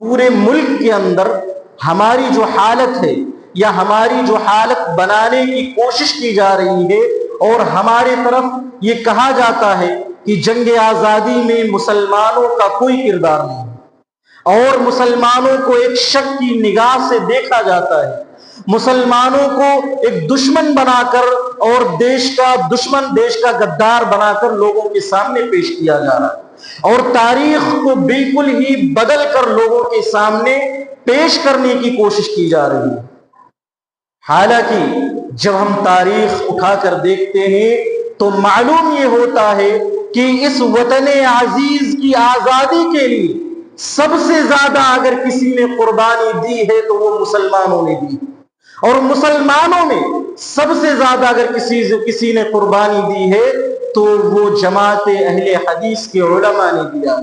پورے ملک کے اندر ہماری جو حالت ہے یا ہماری جو حالت بنانے کی کوشش کی جا رہی ہے، اور ہمارے طرف یہ کہا جاتا ہے کہ جنگ آزادی میں مسلمانوں کا کوئی کردار نہیں، اور مسلمانوں کو ایک شک کی نگاہ سے دیکھا جاتا ہے، مسلمانوں کو ایک دشمن بنا کر اور دیش کا دشمن، دیش کا غدار بنا کر لوگوں کے سامنے پیش کیا جا رہا ہے، اور تاریخ کو بالکل ہی بدل کر لوگوں کے سامنے پیش کرنے کی کوشش کی جا رہی ہے۔ حالانکہ جب ہم تاریخ اٹھا کر دیکھتے ہیں تو معلوم یہ ہوتا ہے کہ اس وطن عزیز کی آزادی کے لیے سب سے زیادہ اگر کسی نے قربانی دی ہے تو وہ مسلمانوں نے دی، اور مسلمانوں میں سب سے زیادہ اگر کسی نے قربانی دی ہے تو وہ جماعت اہل حدیث کے علماء نے دیا۔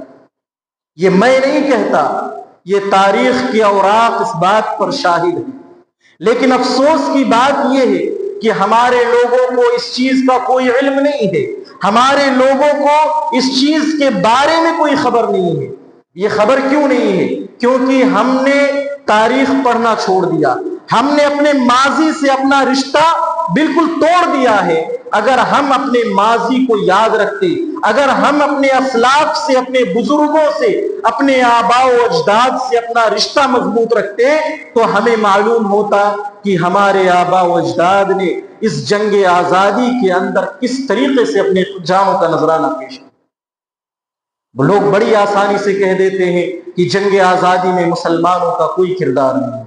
یہ میں نہیں کہتا، یہ تاریخ کے اوراق اس بات پر شاہد ہے۔ لیکن افسوس کی بات یہ ہے کہ ہمارے لوگوں کو اس چیز کا کوئی علم نہیں ہے، ہمارے لوگوں کو اس چیز کے بارے میں کوئی خبر نہیں ہے۔ یہ خبر کیوں نہیں ہے؟ کیونکہ ہم نے تاریخ پڑھنا چھوڑ دیا، ہم نے اپنے ماضی سے اپنا رشتہ بالکل توڑ دیا ہے۔ اگر ہم اپنے ماضی کو یاد رکھتے، اگر ہم اپنے اسلاف سے، اپنے بزرگوں سے، اپنے آباء و اجداد سے اپنا رشتہ مضبوط رکھتے تو ہمیں معلوم ہوتا کہ ہمارے آباء و اجداد نے اس جنگ آزادی کے اندر کس طریقے سے اپنے جانوں کا نذرانہ پیش کیا۔ لوگ بڑی آسانی سے کہہ دیتے ہیں کہ جنگ آزادی میں مسلمانوں کا کوئی کردار نہیں۔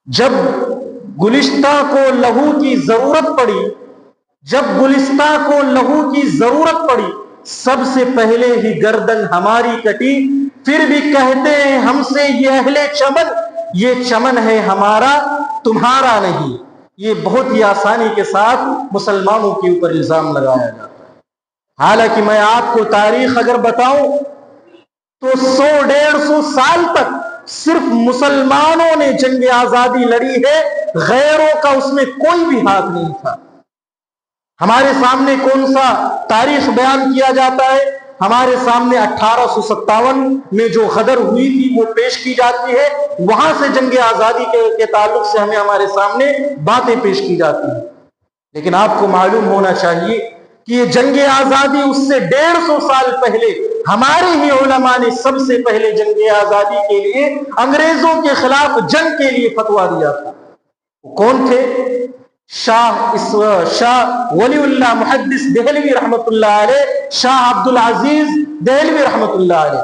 جب گلستہ کو لہو کی ضرورت پڑی، جب گلستہ کو لہو کی ضرورت پڑی، سب سے پہلے ہی گردن ہماری کٹی، پھر بھی کہتے ہیں ہم سے یہ اہل چمن، یہ چمن ہے ہمارا تمہارا نہیں۔ یہ بہت ہی آسانی کے ساتھ مسلمانوں کے اوپر الزام لگایا جاتا ہے۔ حالانکہ میں آپ کو تاریخ اگر بتاؤں تو 100-150 سال تک صرف مسلمانوں نے جنگ آزادی لڑی ہے، غیروں کا اس میں کوئی بھی ہاتھ نہیں تھا۔ ہمارے سامنے کون سا تاریخ بیان کیا جاتا ہے؟ ہمارے سامنے 1857 میں جو غدر ہوئی تھی وہ پیش کی جاتی ہے، وہاں سے جنگ آزادی کے تعلق سے ہمیں ہمارے سامنے باتیں پیش کی جاتی ہیں۔ لیکن آپ کو معلوم ہونا چاہیے کہ یہ جنگ آزادی اس سے 150 سال پہلے ہمارے ہی علماء نے سب سے پہلے جنگ آزادی کے لیے انگریزوں کے خلاف جنگ کے لیے فتویٰ دیا تھا۔ وہ کون تھے؟ شاہ ولی اللہ محدث دہلوی رحمۃ اللہ علیہ، شاہ عبد العزیز دہلوی رحمۃ اللہ علیہ۔